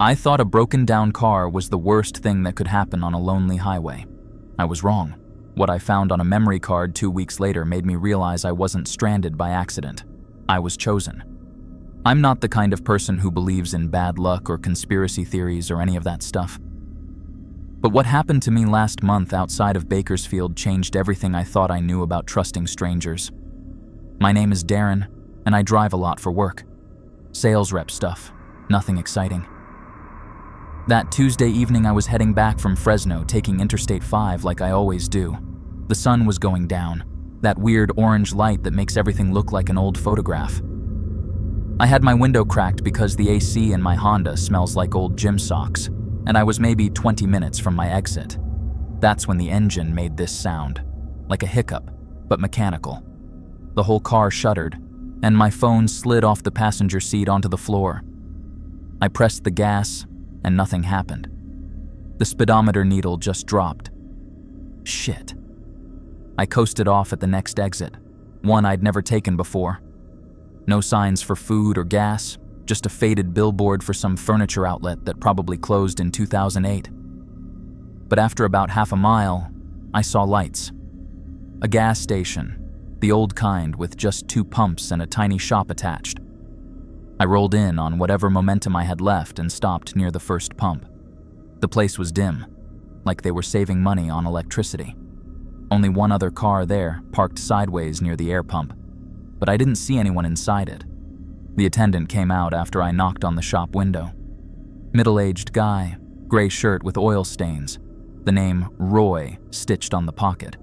I thought a broken down car was the worst thing that could happen on a lonely highway. I was wrong. What I found on a memory card 2 weeks later made me realize I wasn't stranded by accident. I was chosen. I'm not the kind of person who believes in bad luck or conspiracy theories or any of that stuff. But what happened to me last month outside of Bakersfield changed everything I thought I knew about trusting strangers. My name is Darren, and I drive a lot for work. Sales rep stuff, nothing exciting. That Tuesday evening I was heading back from Fresno taking Interstate 5 like I always do. The sun was going down, that weird orange light that makes everything look like an old photograph. I had my window cracked because the AC in my Honda smells like old gym socks, and I was maybe 20 minutes from my exit. That's when the engine made this sound, like a hiccup, but mechanical. The whole car shuddered, and my phone slid off the passenger seat onto the floor. I pressed the gas, and nothing happened. The speedometer needle just dropped. Shit. I coasted off at the next exit, one I'd never taken before. No signs for food or gas, just a faded billboard for some furniture outlet that probably closed in 2008. But after about half a mile, I saw lights. A gas station, the old kind with just 2 pumps and a tiny shop attached. I rolled in on whatever momentum I had left and stopped near the first pump. The place was dim, like they were saving money on electricity. Only one other car there, parked sideways near the air pump, but I didn't see anyone inside it. The attendant came out after I knocked on the shop window. Middle-aged guy, gray shirt with oil stains, the name Roy stitched on the pocket.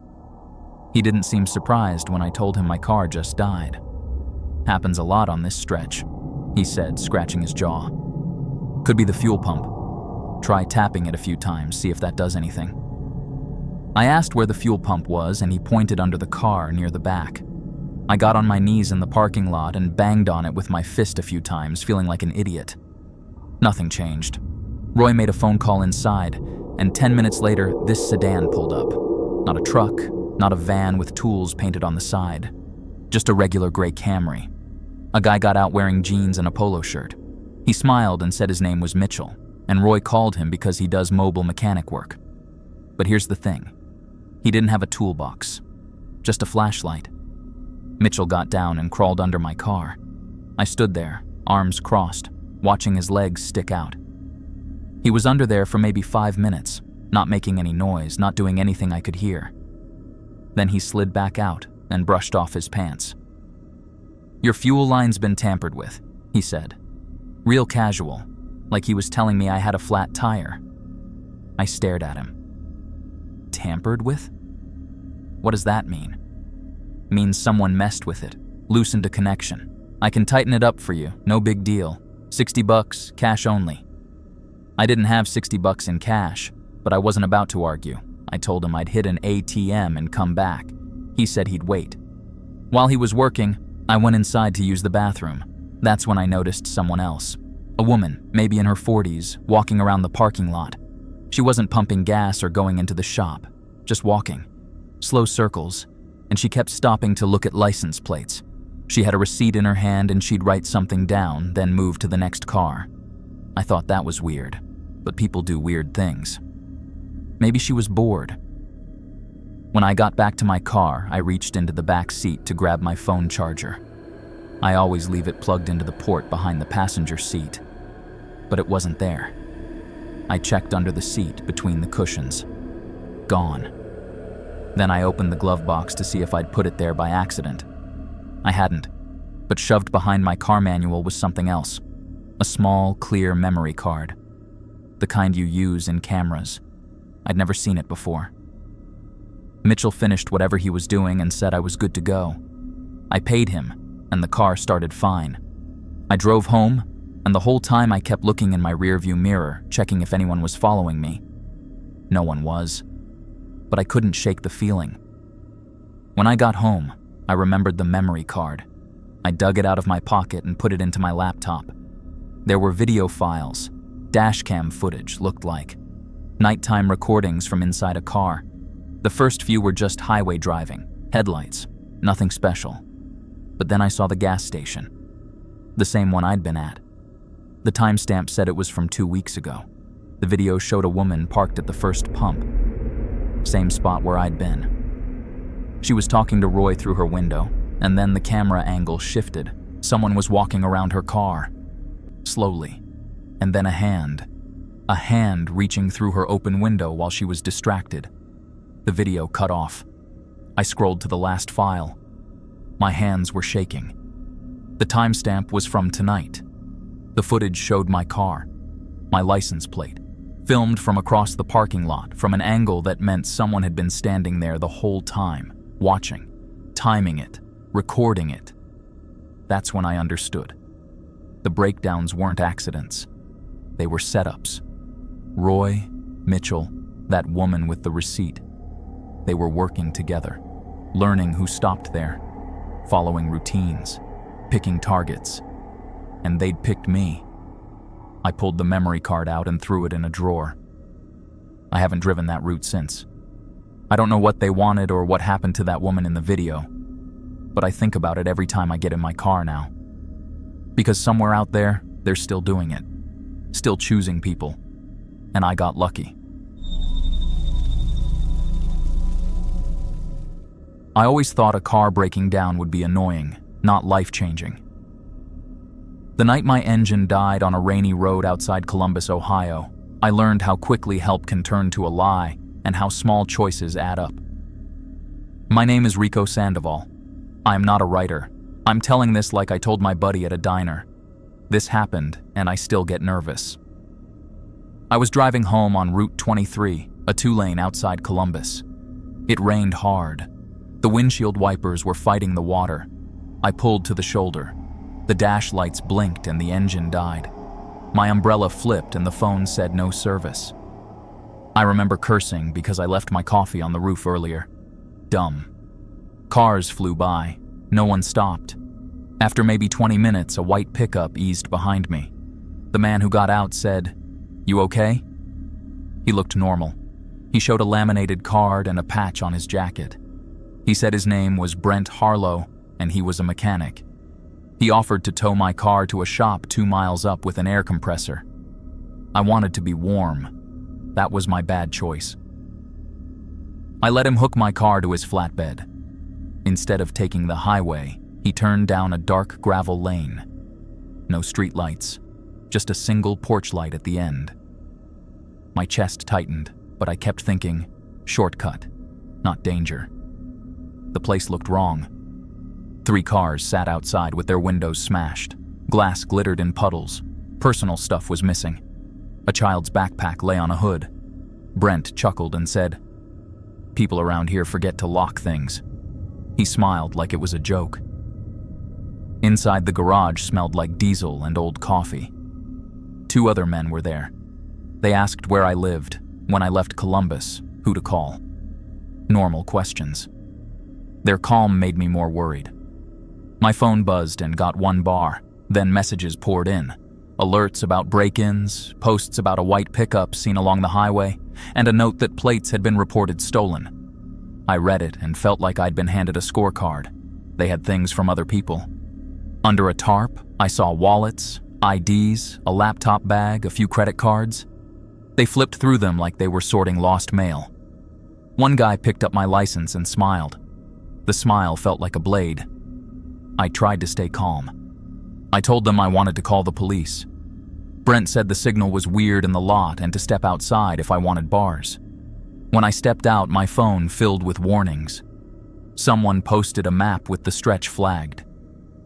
He didn't seem surprised when I told him my car just died. Happens a lot on this stretch, he said, scratching his jaw. Could be the fuel pump. Try tapping it a few times, see if that does anything. I asked where the fuel pump was, and he pointed under the car near the back. I got on my knees in the parking lot and banged on it with my fist a few times, feeling like an idiot. Nothing changed. Roy made a phone call inside, and 10 minutes later, this sedan pulled up. Not a truck, not a van with tools painted on the side. Just a regular gray Camry. A guy got out wearing jeans and a polo shirt. He smiled and said his name was Mitchell, and Roy called him because he does mobile mechanic work. But here's the thing. He didn't have a toolbox, just a flashlight. Mitchell got down and crawled under my car. I stood there, arms crossed, watching his legs stick out. He was under there for maybe 5 minutes, not making any noise, not doing anything I could hear. Then he slid back out and brushed off his pants. "Your fuel line's been tampered with," he said. Real casual, like he was telling me I had a flat tire. I stared at him. Tampered with? What does that mean? Means someone messed with it, loosened a connection. I can tighten it up for you, no big deal. $60, cash only. I didn't have $60 in cash, but I wasn't about to argue. I told him I'd hit an ATM and come back. He said he'd wait. While he was working, I went inside to use the bathroom. That's when I noticed someone else. A woman, maybe in her 40s, walking around the parking lot. She wasn't pumping gas or going into the shop, just walking. Slow circles, and she kept stopping to look at license plates. She had a receipt in her hand and she'd write something down, then move to the next car. I thought that was weird, but people do weird things. Maybe she was bored. When I got back to my car, I reached into the back seat to grab my phone charger. I always leave it plugged into the port behind the passenger seat, but it wasn't there. I checked under the seat between the cushions. Gone. Then I opened the glove box to see if I'd put it there by accident. I hadn't, but shoved behind my car manual was something else. A small, clear memory card. The kind you use in cameras. I'd never seen it before. Mitchell finished whatever he was doing and said I was good to go. I paid him, and the car started fine. I drove home, and the whole time I kept looking in my rearview mirror, checking if anyone was following me. No one was, but I couldn't shake the feeling. When I got home, I remembered the memory card. I dug it out of my pocket and put it into my laptop. There were video files, dashcam footage looked like, nighttime recordings from inside a car. The first few were just highway driving, headlights, nothing special. But then I saw the gas station, the same one I'd been at. The timestamp said it was from 2 weeks ago. The video showed a woman parked at the first pump, same spot where I'd been. She was talking to Roy through her window, and then the camera angle shifted. Someone was walking around her car, slowly, and then a hand reaching through her open window while she was distracted. The video cut off. I scrolled to the last file. My hands were shaking. The timestamp was from tonight. The footage showed my car, my license plate, filmed from across the parking lot from an angle that meant someone had been standing there the whole time, watching, timing it, recording it. That's when I understood. The breakdowns weren't accidents. They were setups. Roy, Mitchell, that woman with the receipt. They were working together, learning who stopped there, following routines, picking targets. And they'd picked me. I pulled the memory card out and threw it in a drawer. I haven't driven that route since. I don't know what they wanted or what happened to that woman in the video, but I think about it every time I get in my car now. Because somewhere out there, they're still doing it, still choosing people, and I got lucky. I always thought a car breaking down would be annoying, not life-changing. The night my engine died on a rainy road outside Columbus, Ohio, I learned how quickly help can turn to a lie and how small choices add up. My name is Rico Sandoval. I am not a writer. I'm telling this like I told my buddy at a diner. This happened, and I still get nervous. I was driving home on Route 23, a 2-lane outside Columbus. It rained hard. The windshield wipers were fighting the water. I pulled to the shoulder. The dash lights blinked and the engine died. My umbrella flipped and the phone said no service. I remember cursing because I left my coffee on the roof earlier. Dumb. Cars flew by. No one stopped. After maybe 20 minutes, a white pickup eased behind me. The man who got out said, "You okay?" He looked normal. He showed a laminated card and a patch on his jacket. He said his name was Brent Harlow and he was a mechanic. He offered to tow my car to a shop 2 miles up with an air compressor. I wanted to be warm. That was my bad choice. I let him hook my car to his flatbed. Instead of taking the highway, he turned down a dark gravel lane. No street lights, just a single porch light at the end. My chest tightened, but I kept thinking, shortcut, not danger. The place looked wrong. 3 cars sat outside with their windows smashed. Glass glittered in puddles. Personal stuff was missing. A child's backpack lay on a hood. Brent chuckled and said, "People around here forget to lock things." He smiled like it was a joke. Inside the garage smelled like diesel and old coffee. 2 other men were there. They asked where I lived, when I left Columbus, who to call. Normal questions. Their calm made me more worried. My phone buzzed and got 1 bar, then messages poured in. Alerts about break-ins, posts about a white pickup seen along the highway, and a note that plates had been reported stolen. I read it and felt like I'd been handed a scorecard. They had things from other people. Under a tarp, I saw wallets, IDs, a laptop bag, a few credit cards. They flipped through them like they were sorting lost mail. One guy picked up my license and smiled. The smile felt like a blade. I tried to stay calm. I told them I wanted to call the police. Brent said the signal was weird in the lot and to step outside if I wanted bars. When I stepped out, my phone filled with warnings. Someone posted a map with the stretch flagged.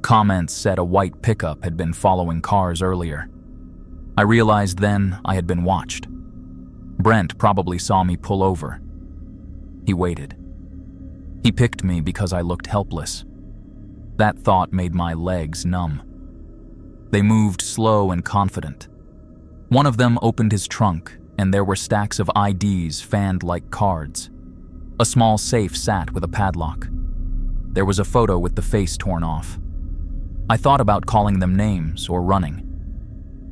Comments said a white pickup had been following cars earlier. I realized then I had been watched. Brent probably saw me pull over. He waited. He picked me because I looked helpless. That thought made my legs numb. They moved slow and confident. One of them opened his trunk, and there were stacks of IDs fanned like cards. A small safe sat with a padlock. There was a photo with the face torn off. I thought about calling them names or running.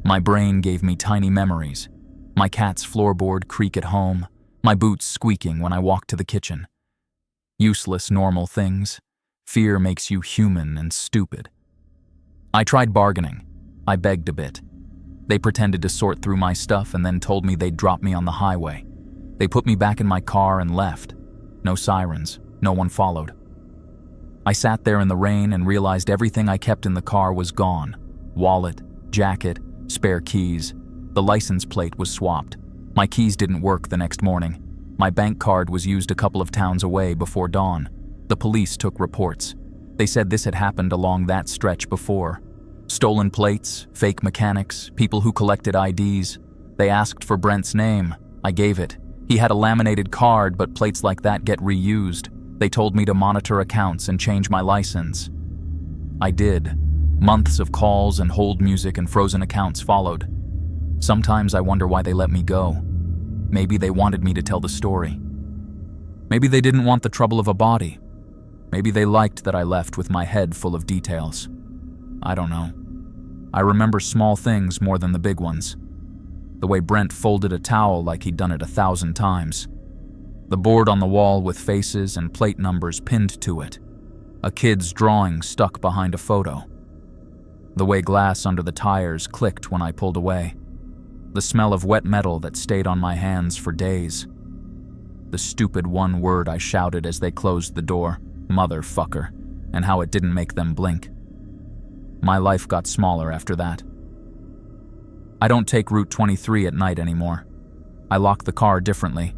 My brain gave me tiny memories. My cat's floorboard creak at home, my boots squeaking when I walked to the kitchen. Useless normal things. Fear makes you human and stupid. I tried bargaining. I begged a bit. They pretended to sort through my stuff and then told me they'd drop me on the highway. They put me back in my car and left. No sirens, no one followed. I sat there in the rain and realized everything I kept in the car was gone. Wallet, jacket, spare keys. The license plate was swapped. My keys didn't work the next morning. My bank card was used a couple of towns away before dawn. The police took reports. They said this had happened along that stretch before. Stolen plates, fake mechanics, people who collected IDs. They asked for Brent's name. I gave it. He had a laminated card, but plates like that get reused. They told me to monitor accounts and change my license. I did. Months of calls and hold music and frozen accounts followed. Sometimes I wonder why they let me go. Maybe they wanted me to tell the story. Maybe they didn't want the trouble of a body. Maybe they liked that I left with my head full of details. I don't know. I remember small things more than the big ones. The way Brent folded a towel like he'd done it 1,000 times. The board on the wall with faces and plate numbers pinned to it. A kid's drawing stuck behind a photo. The way glass under the tires clicked when I pulled away. The smell of wet metal that stayed on my hands for days. The stupid one word I shouted as they closed the door, motherfucker, and how it didn't make them blink. My life got smaller after that. I don't take Route 23 at night anymore. I lock the car differently.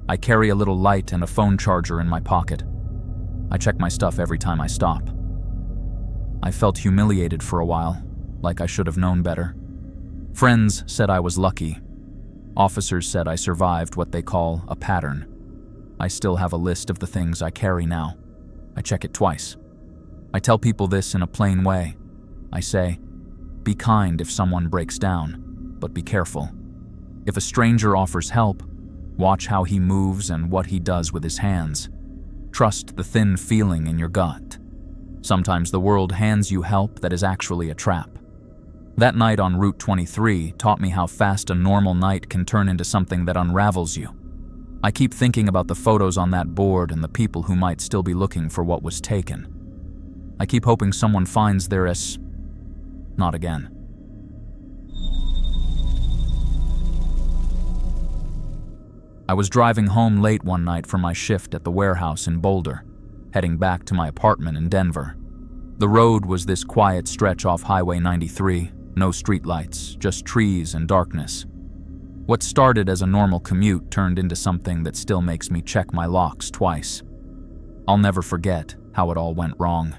I carry a little light and a phone charger in my pocket. I check my stuff every time I stop. I felt humiliated for a while, like I should have known better. Friends said I was lucky. Officers said I survived what they call a pattern. I still have a list of the things I carry now. I check it twice. I tell people this in a plain way. I say, be kind if someone breaks down, but be careful. If a stranger offers help, watch how he moves and what he does with his hands. Trust the thin feeling in your gut. Sometimes the world hands you help that is actually a trap. That night on Route 23 taught me how fast a normal night can turn into something that unravels you. I keep thinking about the photos on that board and the people who might still be looking for what was taken. I keep hoping someone finds their Not again. I was driving home late one night from my shift at the warehouse in Boulder, heading back to my apartment in Denver. The road was this quiet stretch off Highway 93, no streetlights, just trees and darkness. What started as a normal commute turned into something that still makes me check my locks twice. I'll never forget how it all went wrong.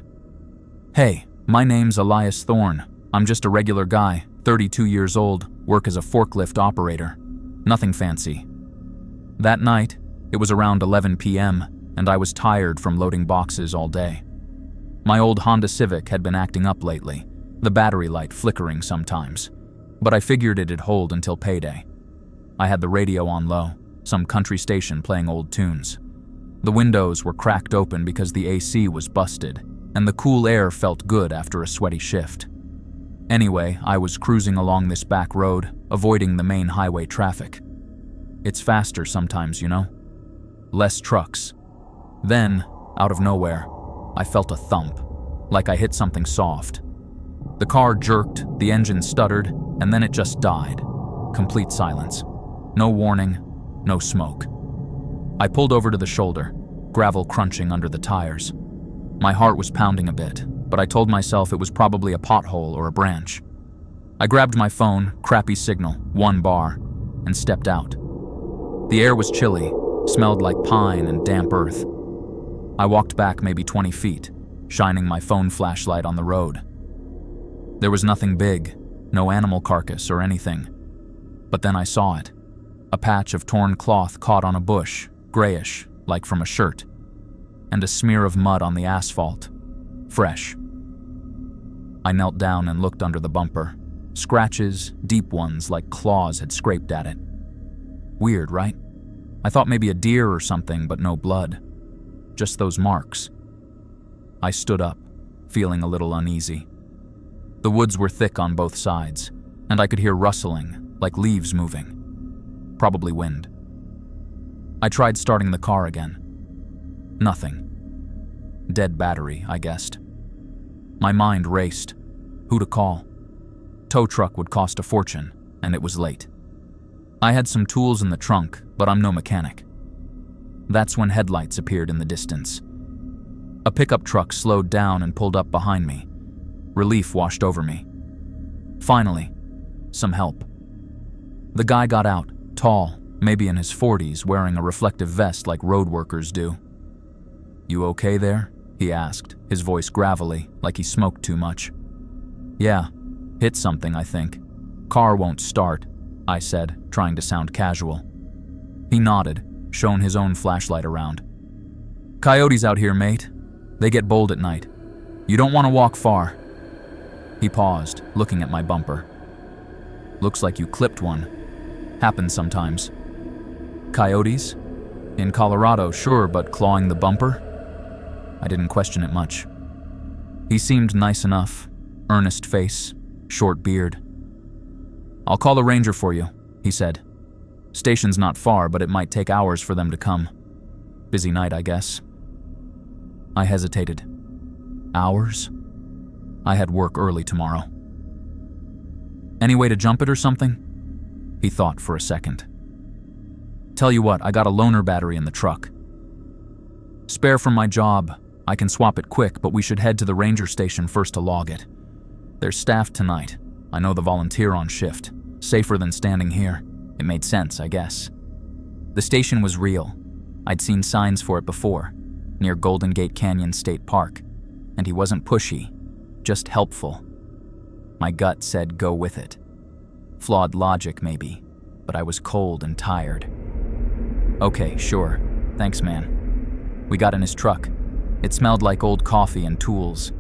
Hey, my name's Elias Thorne. I'm just a regular guy, 32 years old, work as a forklift operator. Nothing fancy. That night, it was around 11 p.m., and I was tired from loading boxes all day. My old Honda Civic had been acting up lately, the battery light flickering sometimes, but I figured it'd hold until payday. I had the radio on low, some country station playing old tunes. The windows were cracked open because the AC was busted, and the cool air felt good after a sweaty shift. Anyway, I was cruising along this back road, avoiding the main highway traffic. It's faster sometimes, you know? Less trucks. Then, out of nowhere, I felt a thump, like I hit something soft. The car jerked, the engine stuttered, and then it just died. Complete silence. No warning, no smoke. I pulled over to the shoulder, gravel crunching under the tires. My heart was pounding a bit, but I told myself it was probably a pothole or a branch. I grabbed my phone, crappy signal, 1 bar, and stepped out. The air was chilly, smelled like pine and damp earth. I walked back maybe 20 feet, shining my phone flashlight on the road. There was nothing big, no animal carcass or anything. But then I saw it. A patch of torn cloth caught on a bush, grayish, like from a shirt, and a smear of mud on the asphalt, fresh. I knelt down and looked under the bumper. Scratches, deep ones like claws had scraped at it. Weird, right? I thought maybe a deer or something, but no blood. Just those marks. I stood up, feeling a little uneasy. The woods were thick on both sides, and I could hear rustling, like leaves moving. Probably wind. I tried starting the car again. Nothing. Dead battery, I guessed. My mind raced. Who to call? Tow truck would cost a fortune. and it was late. I had some tools in the trunk, but I'm no mechanic. That's when headlights appeared in the distance. A pickup truck slowed down and pulled up behind me. Relief washed over me. Finally, some help. The guy got out, tall, maybe in his 40s, wearing a reflective vest like road workers do. "You okay there?" he asked, his voice gravelly, like he smoked too much. "Yeah, hit something, I think. Car won't start," I said, trying to sound casual. He nodded, shone his own flashlight around. "Coyotes out here, mate. They get bold at night. You don't want to walk far." He paused, looking at my bumper. "Looks like you clipped one. Happens sometimes." "Coyotes? In Colorado, sure, but clawing the bumper?" I didn't question it much. He seemed nice enough, earnest face, short beard. "I'll call a ranger for you," he said. "Station's not far, but it might take hours for them to come. Busy night, I guess." I hesitated. Hours? I had work early tomorrow. "Any way to jump it or something?" He thought for a second. "Tell you what, I got a loaner battery in the truck. Spare from my job. I can swap it quick, but we should head to the ranger station first to log it. There's staff tonight. I know the volunteer on shift. Safer than standing here. It made sense, I guess." The station was real. I'd seen signs for it before, near Golden Gate Canyon State Park, and he wasn't pushy, just helpful. My gut said go with it. Flawed logic, maybe, but I was cold and tired. "Okay, sure. Thanks, man." We got in his truck. It smelled like old coffee and tools.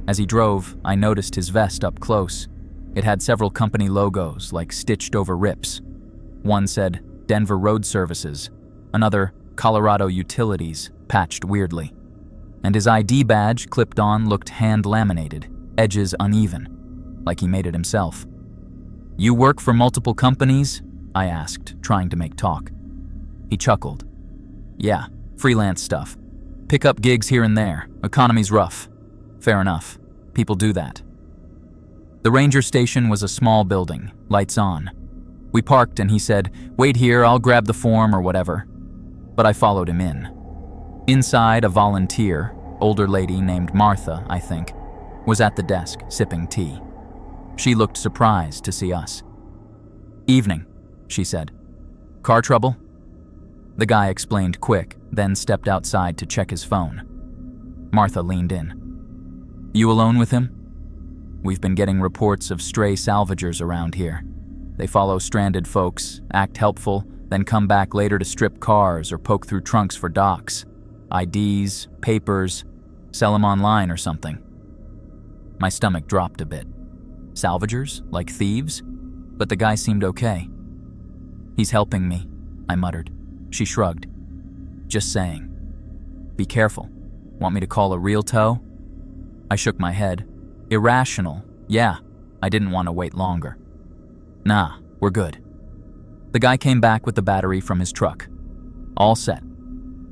As he drove, I noticed his vest up close. It had several company logos, like stitched over rips. One said Denver Road Services, another Colorado Utilities, patched weirdly. And his ID badge, clipped on, looked hand-laminated, edges uneven, like he made it himself. "You work for multiple companies?" I asked, trying to make talk. He chuckled. "Yeah, freelance stuff. Pick up gigs here and there. Economy's rough." Fair enough. People do that. The ranger station was a small building, lights on. We parked and he said, "Wait here, I'll grab the form or whatever." But I followed him in. Inside, a volunteer, older lady named Martha, I think, was at the desk, sipping tea. She looked surprised to see us. "Evening," she said. "Car trouble?" The guy explained quick, then stepped outside to check his phone. Martha leaned in. "You alone with him?" "We've been getting reports of stray salvagers around here. They follow stranded folks, act helpful, then come back later to strip cars or poke through trunks for docs. IDs, papers, sell them online or something." My stomach dropped a bit. Salvagers? Like thieves? But the guy seemed okay. "He's helping me," I muttered. She shrugged. "Just saying. Be careful. Want me to call a real tow?" I shook my head. Irrational. Yeah, I didn't want to wait longer. "Nah, we're good." The guy came back with the battery from his truck. "All set.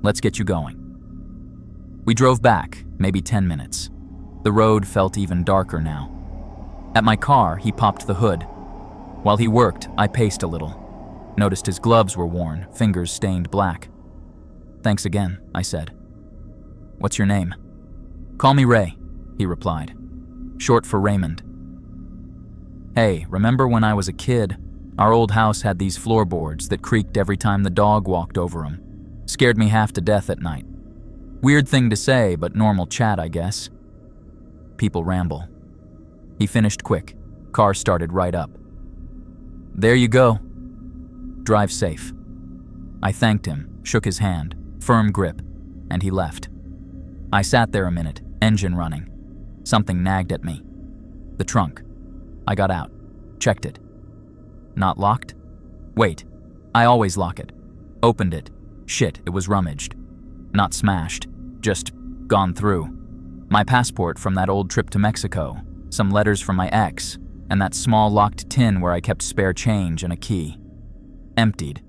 Let's get you going." We drove back, maybe 10 minutes. The road felt even darker now. At my car, he popped the hood. While he worked, I paced a little. Noticed his gloves were worn, fingers stained black. "Thanks again," I said. "What's your name?" "Call me Ray," he replied. Short for Raymond. "Hey, remember when I was a kid? Our old house had these floorboards that creaked every time the dog walked over them. Scared me half to death at night. Weird thing to say, but normal chat, I guess." People ramble. He finished quick. Car started right up. "There you go. Drive safe." I thanked him, shook his hand, firm grip, and he left. I sat there a minute, engine running. Something nagged at me. The trunk. I got out, checked it. Not locked? Wait, I always lock it. Opened it. Shit, it was rummaged. Not smashed, just gone through. My passport from that old trip to Mexico, some letters from my ex, and that small locked tin where I kept spare change and a key. Emptied.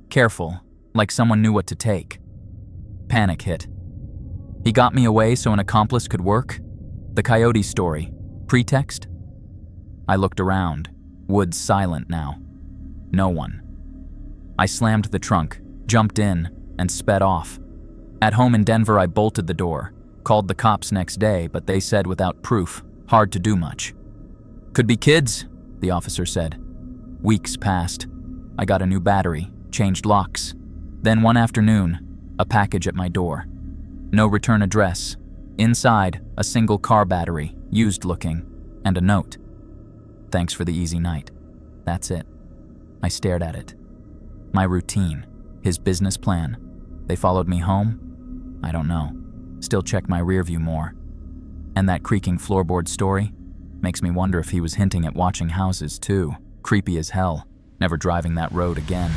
Careful, like someone knew what to take. Panic hit. He got me away so an accomplice could work? The coyote story. Pretext? I looked around. Woods silent now. No one. I slammed the trunk, jumped in, and sped off. At home in Denver, I bolted the door, called the cops next day, but they said without proof, hard to do much. Could be kids, the officer said. Weeks passed. I got a new battery, changed locks. Then one afternoon, a package at my door. No return address. Inside, a single car battery, used looking, and a note. Thanks for the easy night. That's it. I stared at it. My routine, his business plan. They followed me home? I don't know. Still check my rear view more. And that creaking floorboard story makes me wonder if he was hinting at watching houses too. Creepy as hell. Never driving that road again.